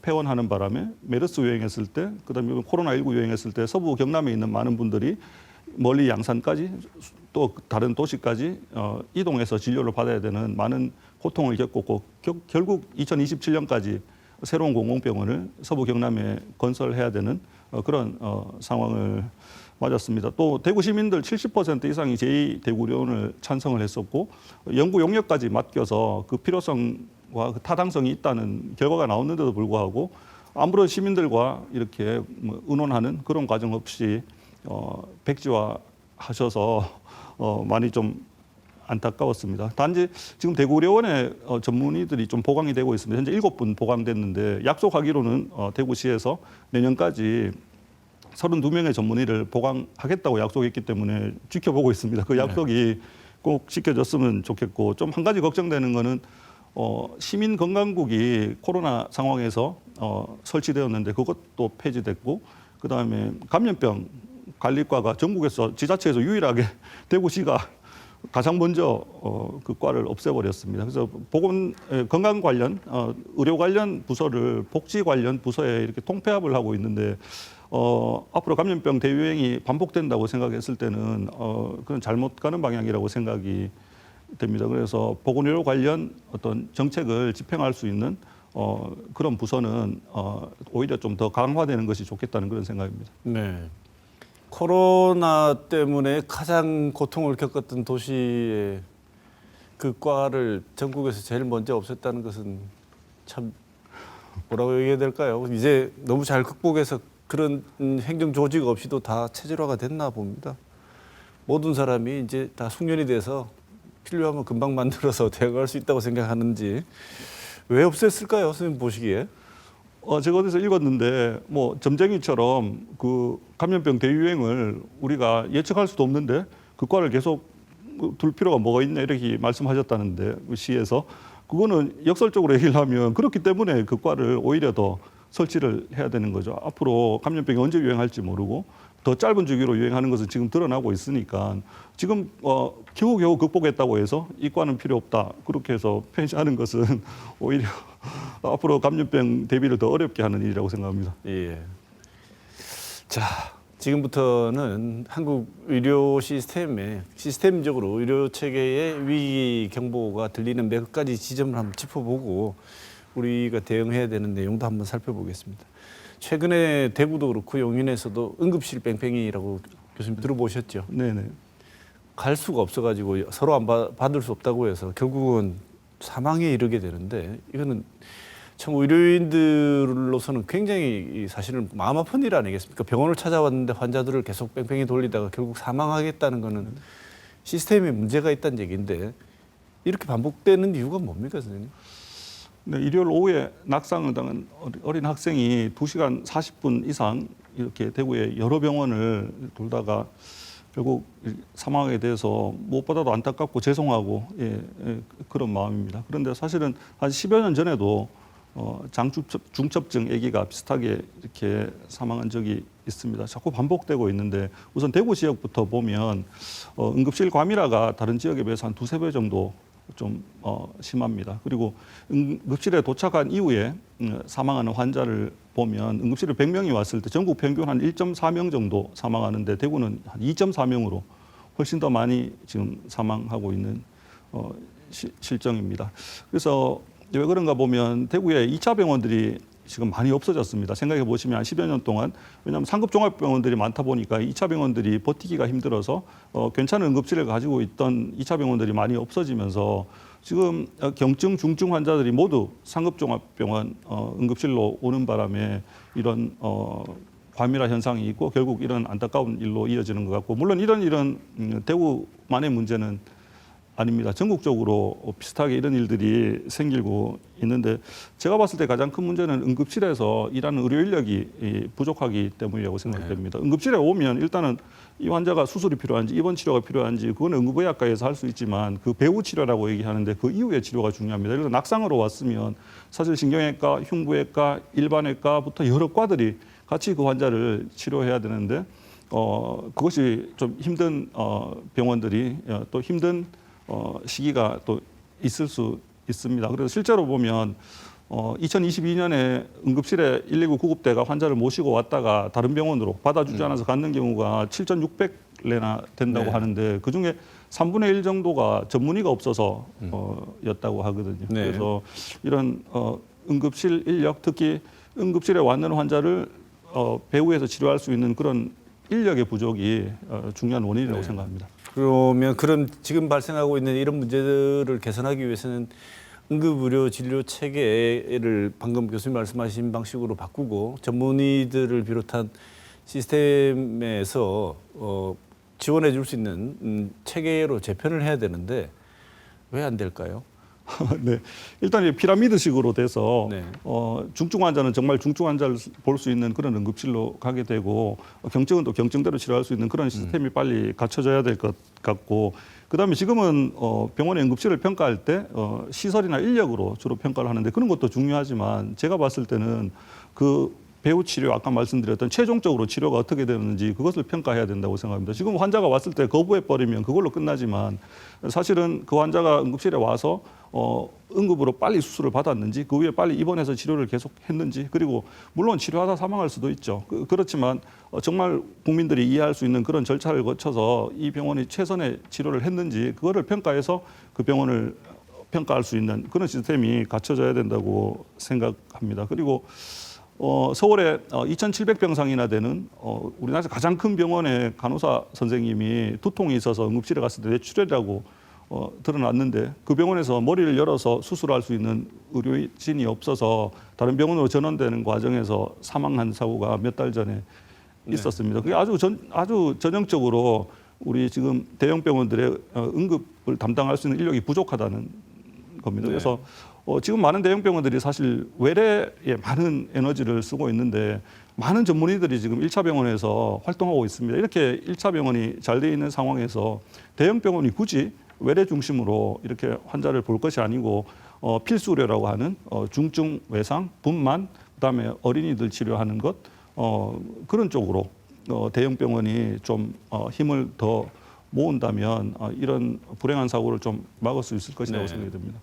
폐원하는 바람에 메르스 유행했을 때, 그다음에 코로나19 유행했을 때 서부 경남에 있는 많은 분들이 멀리 양산까지 또 다른 도시까지 이동해서 진료를 받아야 되는 많은 고통을 겪었고 결국 2027년까지 새로운 공공병원을 서부 경남에 건설해야 되는 그런 상황을 맞았습니다. 또 대구 시민들 70% 이상이 제2대구의료원을 찬성을 했었고 연구 용역까지 맡겨서 그 필요성과 그 타당성이 있다는 결과가 나왔는데도 불구하고 아무런 시민들과 이렇게 뭐 의논하는 그런 과정 없이 백지화하셔서 많이 좀 안타까웠습니다. 단지 지금 대구의료원에 전문의들이 좀 보강이 되고 있습니다. 현재 7분 보강됐는데 약속하기로는 대구시에서 내년까지 32명의 전문의를 보강하겠다고 약속했기 때문에 지켜보고 있습니다. 그 약속이 꼭 지켜졌으면 좋겠고, 좀 한 가지 걱정되는 거는 시민 건강국이 코로나 상황에서 설치되었는데 그것도 폐지됐고, 그다음에 감염병 관리과가 전국에서 지자체에서 유일하게 대구시가 가장 먼저 그 과를 없애버렸습니다. 그래서 건강 관련, 의료 관련 부서를 복지 관련 부서에 이렇게 통폐합을 하고 있는데 앞으로 감염병 대유행이 반복된다고 생각했을 때는 그건 잘못 가는 방향이라고 생각이 됩니다. 그래서 보건의료 관련 어떤 정책을 집행할 수 있는 그런 부서는 오히려 좀 더 강화되는 것이 좋겠다는 그런 생각입니다. 네. 코로나 때문에 가장 고통을 겪었던 도시의 그 과를 전국에서 제일 먼저 없앴다는 것은 참 뭐라고 얘기해야 될까요? 이제 너무 잘 극복해서 그런 행정 조직 없이도 다 체질화가 됐나 봅니다. 모든 사람이 이제 다 숙련이 돼서 필요하면 금방 만들어서 대응할 수 있다고 생각하는지 왜 없앴을까요, 선생님 보시기에? 제가 어디서 읽었는데 뭐 점쟁이처럼 그 감염병 대유행을 우리가 예측할 수도 없는데 그 과를 계속 둘 필요가 뭐가 있냐 이렇게 말씀하셨다는데 그 시에서 그거는 역설적으로 얘기를 하면 그렇기 때문에 그 과를 오히려 더 설치를 해야 되는 거죠. 앞으로 감염병이 언제 유행할지 모르고 더 짧은 주기로 유행하는 것은 지금 드러나고 있으니까 지금 겨우겨우 극복했다고 해서 이 과는 필요 없다 그렇게 해서 폐지하는 것은 오히려 앞으로 감염병 대비를 더 어렵게 하는 일이라고 생각합니다. 예. 자, 지금부터는 한국 의료 시스템적으로 의료 체계의 위기 경보가 들리는 몇 가지 지점을 한번 짚어보고 우리가 대응해야 되는 내용도 한번 살펴보겠습니다. 최근에 대구도 그렇고 용인에서도 응급실 뺑뺑이라고 교수님 들어보셨죠? 네네. 갈 수가 없어가지고 서로 안 받을 수 없다고 해서 결국은 사망에 이르게 되는데 이거는 참 의료인들로서는 굉장히 사실은 마음 아픈 일 아니겠습니까? 병원을 찾아왔는데 환자들을 계속 뺑뺑이 돌리다가 결국 사망하겠다는 거는 시스템에 문제가 있다는 얘기인데 이렇게 반복되는 이유가 뭡니까, 선생님? 네, 일요일 오후에 낙상을 당한 어린 학생이 2시간 40분 이상 이렇게 대구의 여러 병원을 돌다가 결국 사망에 대해서 무엇보다도 안타깝고 죄송하고 그런 마음입니다. 그런데 사실은 한 10여 년 전에도 중첩증 아기가 비슷하게 이렇게 사망한 적이 있습니다. 자꾸 반복되고 있는데 우선 대구 지역부터 보면 응급실 과밀화가 다른 지역에 비해서 한 2~3배 정도 좀 심합니다. 그리고 응급실에 도착한 이후에 사망하는 환자를 보면 응급실에 100명이 왔을 때 전국 평균 한 1.4명 정도 사망하는데 대구는 한 2.4명으로 훨씬 더 많이 지금 사망하고 있는 실정입니다. 그래서 왜 그런가 보면 대구에 2차 병원들이 지금 많이 없어졌습니다. 생각해 보시면 한 10여 년 동안 왜냐하면 상급 종합병원들이 많다 보니까 2차 병원들이 버티기가 힘들어서 괜찮은 응급실을 가지고 있던 2차 병원들이 많이 없어지면서 지금 경증, 중증 환자들이 모두 상급 종합병원 응급실로 오는 바람에 이런 과밀화 현상이 있고 결국 이런 안타까운 일로 이어지는 것 같고 물론 이런 대구만의 문제는 아닙니다. 전국적으로 비슷하게 이런 일들이 생기고 있는데 제가 봤을 때 가장 큰 문제는 응급실에서 일하는 의료 인력이 부족하기 때문이라고 생각됩니다. 응급실에 오면 일단은 이 환자가 수술이 필요한지 입원 치료가 필요한지 그거는 응급의학과에서 할 수 있지만 그 배후 치료라고 얘기하는데 그 이후의 치료가 중요합니다. 그래서 낙상으로 왔으면 사실 신경외과, 흉부외과, 일반외과부터 여러 과들이 같이 그 환자를 치료해야 되는데 그것이 좀 힘든 병원들이 또 힘든 시기가 또 있을 수 있습니다. 그래서 실제로 보면 2022년에 응급실에 119 구급대가 환자를 모시고 왔다가 다른 병원으로 받아주지 않아서 갖는 경우가 7,600레나 된다고 하는데 그중에 3분의 1 정도가 전문의가 없어서 였다고 하거든요. 네. 그래서 이런 응급실 인력 특히 응급실에 왔는 환자를 배후에서 치료할 수 있는 그런 인력의 부족이 중요한 원인이라고 생각합니다. 그러면 그런 지금 발생하고 있는 이런 문제들을 개선하기 위해서는 응급의료 진료 체계를 방금 교수님 말씀하신 방식으로 바꾸고 전문의들을 비롯한 시스템에서 지원해 줄 수 있는 체계로 재편을 해야 되는데 왜 안 될까요? 네, 일단 이 피라미드식으로 돼서 네. 중증 환자는 정말 중증 환자를 볼 수 있는 그런 응급실로 가게 되고 경증은 또 경증대로 치료할 수 있는 그런 시스템이 빨리 갖춰져야 될 것 같고 그다음에 지금은 병원의 응급실을 평가할 때 시설이나 인력으로 주로 평가를 하는데 그런 것도 중요하지만 제가 봤을 때는 그 배후 치료 아까 말씀드렸던 최종적으로 치료가 어떻게 되는지 그것을 평가해야 된다고 생각합니다. 지금 환자가 왔을 때 거부해 버리면 그걸로 끝나지만 사실은 그 환자가 응급실에 와서 응급으로 빨리 수술을 받았는지 그 후에 빨리 입원해서 치료를 계속 했는지 그리고 물론 치료하다 사망할 수도 있죠. 그렇지만 정말 국민들이 이해할 수 있는 그런 절차를 거쳐서 이 병원이 최선의 치료를 했는지 그거를 평가해서 그 병원을 평가할 수 있는 그런 시스템이 갖춰져야 된다고 생각합니다. 그리고 서울에 2,700병상이나 되는 우리나라에서 가장 큰 병원의 간호사 선생님이 두통이 있어서 응급실에 갔을 때 뇌출혈이라고 드러났는데 그 병원에서 머리를 열어서 수술할 수 있는 의료진이 없어서 다른 병원으로 전원되는 과정에서 사망한 사고가 몇 달 전에 있었습니다. 그게 아주 전형적으로 우리 지금 대형 병원들의 응급을 담당할 수 있는 인력이 부족하다는 겁니다. 그래서 지금 많은 대형 병원들이 사실 외래에 많은 에너지를 쓰고 있는데 많은 전문의들이 지금 1차 병원에서 활동하고 있습니다. 이렇게 1차 병원이 잘 돼 있는 상황에서 대형 병원이 굳이 외래 중심으로 이렇게 환자를 볼 것이 아니고 필수 의료라고 하는 중증 외상, 분만, 그다음에 어린이들 치료하는 것 그런 쪽으로 대형 병원이 좀 힘을 더 모은다면 이런 불행한 사고를 좀 막을 수 있을 것이라고 생각이 듭니다.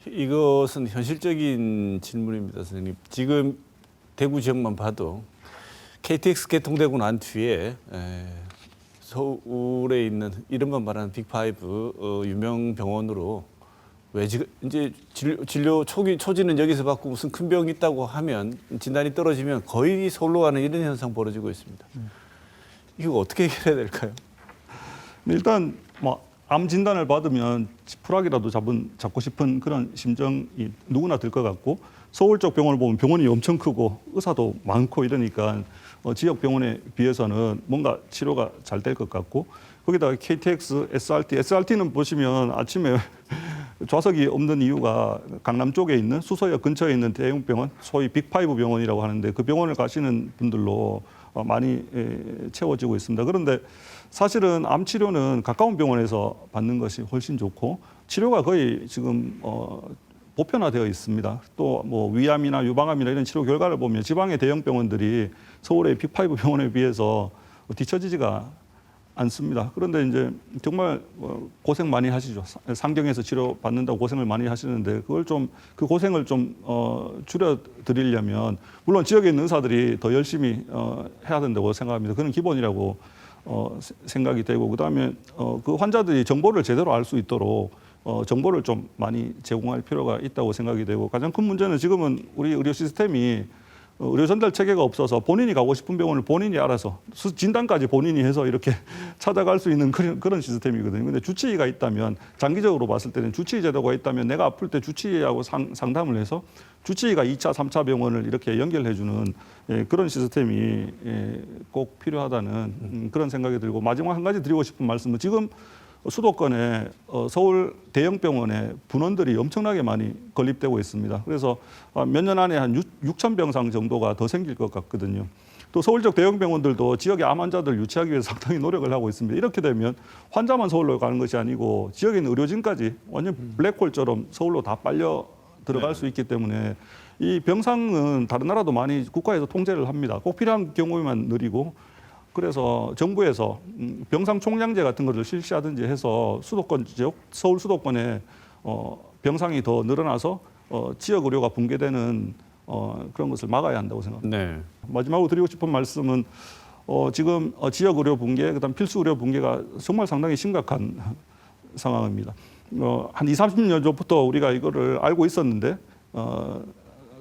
이것은 현실적인 질문입니다, 선생님. 지금 대구 지역만 봐도 KTX 개통되고 난 뒤에 서울에 있는 이른바 말하는 빅5 유명 병원으로 왜 지금 이제 진료 초기는 여기서 받고 무슨 큰 병이 있다고 하면 진단이 떨어지면 거의 서울로 가는 이런 현상 벌어지고 있습니다. 이거 어떻게 해결해야 될까요? 일단 암 진단을 받으면 지푸라기라도 잡고 싶은 그런 심정이 누구나 들 것 같고 서울 쪽 병원을 보면 병원이 엄청 크고 의사도 많고 이러니까 지역 병원에 비해서는 뭔가 치료가 잘 될 것 같고 거기다가 KTX, SRT는 보시면 아침에 좌석이 없는 이유가 강남 쪽에 있는 수서역 근처에 있는 대형 병원, 소위 빅5 병원이라고 하는데 그 병원을 가시는 분들로 많이 채워지고 있습니다. 그런데 사실은 암 치료는 가까운 병원에서 받는 것이 훨씬 좋고 치료가 거의 지금 보편화되어 있습니다. 또 뭐 위암이나 유방암이나 이런 치료 결과를 보면 지방의 대형 병원들이 서울의 빅5 병원에 비해서 뒤처지지가 않습니다. 그런데 이제 정말 고생 많이 하시죠. 상경에서 치료 받는다고 고생을 많이 하시는데 그걸 좀 그 고생을 좀 줄여 드리려면 물론 지역에 있는 의사들이 더 열심히 해야 된다고 생각합니다. 그건 기본이라고 생각이 되고 그다음에 그 환자들이 정보를 제대로 알 수 있도록 정보를 좀 많이 제공할 필요가 있다고 생각이 되고 가장 큰 문제는 지금은 우리 의료 시스템이 의료 전달 체계가 없어서 본인이 가고 싶은 병원을 본인이 알아서 진단까지 본인이 해서 이렇게 찾아갈 수 있는 그런 시스템이거든요. 근데 주치의가 있다면 장기적으로 봤을 때는 주치의 제도가 있다면 내가 아플 때 주치의하고 상담을 해서 주치의가 2차, 3차 병원을 이렇게 연결해주는 그런 시스템이 꼭 필요하다는 그런 생각이 들고 마지막 한 가지 드리고 싶은 말씀은 지금 수도권에 서울 대형 병원에 분원들이 엄청나게 많이 건립되고 있습니다. 그래서 몇 년 안에 한 6천 병상 정도가 더 생길 것 같거든요. 또 서울적 대형 병원들도 지역의 암 환자들 유치하기 위해서 상당히 노력을 하고 있습니다. 이렇게 되면 환자만 서울로 가는 것이 아니고 지역에 있는 의료진까지 완전 블랙홀처럼 서울로 다 빨려 들어갈 수 있기 때문에 이 병상은 다른 나라도 많이 국가에서 통제를 합니다. 꼭 필요한 경우에만 늘리고 그래서 정부에서 병상 총량제 같은 것을 실시하든지 해서 수도권 지역, 서울 수도권에 병상이 더 늘어나서 지역 의료가 붕괴되는 그런 것을 막아야 한다고 생각합니다. 네. 마지막으로 드리고 싶은 말씀은 지금 지역 의료 붕괴, 그다음 필수 의료 붕괴가 정말 상당히 심각한 상황입니다. 한 20-30년 전부터 우리가 이거를 알고 있었는데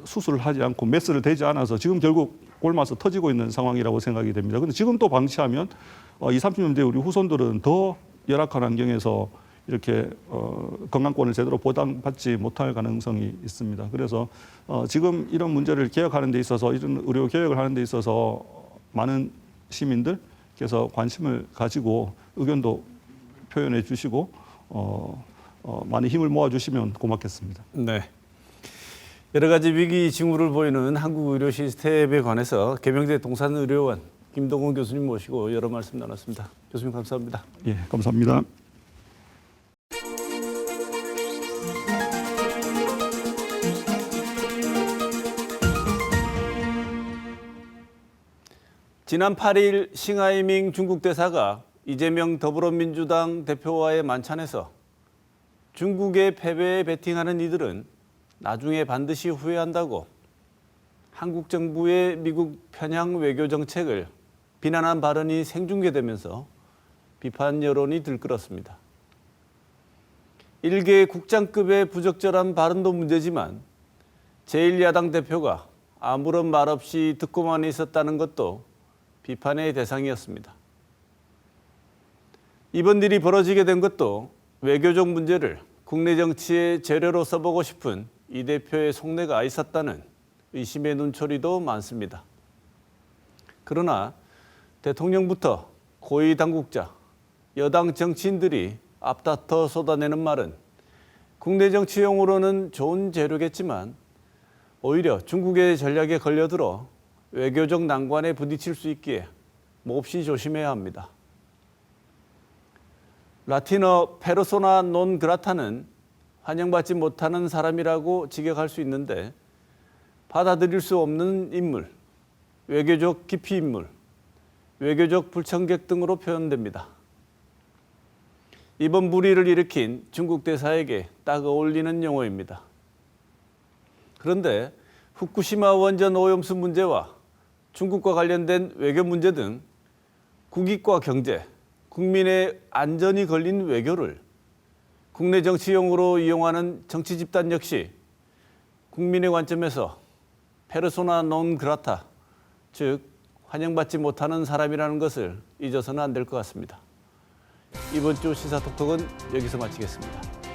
수술을 하지 않고 메스를 대지 않아서 지금 결국 골마서 터지고 있는 상황이라고 생각이 됩니다. 그런데 지금 또 방치하면 20-30년 뒤에 우리 후손들은 더 열악한 환경에서 이렇게 건강권을 제대로 보장받지 못할 가능성이 있습니다. 그래서 지금 이런 문제를 개혁하는 데 있어서 이런 의료 개혁을 하는 데 있어서 많은 시민들께서 관심을 가지고 의견도 표현해 주시고 많이 힘을 모아 주시면 고맙겠습니다. 네. 여러 가지 위기 징후를 보이는 한국 의료 시스템에 관해서 계명대 동산의료원 김동훈 교수님 모시고 여러 말씀 나눴습니다. 교수님 감사합니다. 예, 감사합니다. 지난 8일 싱하이밍 중국 대사가 이재명 더불어민주당 대표와의 만찬에서 중국의 패배에 베팅하는 이들은 나중에 반드시 후회한다고 한국 정부의 미국 편향 외교 정책을 비난한 발언이 생중계되면서 비판 여론이 들끓었습니다. 일개 국장급의 부적절한 발언도 문제지만 제1야당 대표가 아무런 말 없이 듣고만 있었다는 것도 비판의 대상이었습니다. 이번 일이 벌어지게 된 것도 외교적 문제를 국내 정치의 재료로 써보고 싶은 이 대표의 속내가 있었다는 의심의 눈초리도 많습니다. 그러나 대통령부터 고위 당국자, 여당 정치인들이 앞다퉈 쏟아내는 말은 국내 정치용으로는 좋은 재료겠지만 오히려 중국의 전략에 걸려들어 외교적 난관에 부딪힐 수 있기에 몹시 조심해야 합니다. 라틴어 페르소나 논 그라타는 환영받지 못하는 사람이라고 직역할 수 있는데 받아들일 수 없는 인물, 외교적 기피 인물, 외교적 불청객 등으로 표현됩니다. 이번 불의를 일으킨 중국 대사에게 딱 어울리는 용어입니다. 그런데 후쿠시마 원전 오염수 문제와 중국과 관련된 외교 문제 등 국익과 경제, 국민의 안전이 걸린 외교를 국내 정치용으로 이용하는 정치 집단 역시 국민의 관점에서 페르소나 논 그라타, 즉 환영받지 못하는 사람이라는 것을 잊어서는 안 될 것 같습니다. 이번 주 시사톡톡은 여기서 마치겠습니다.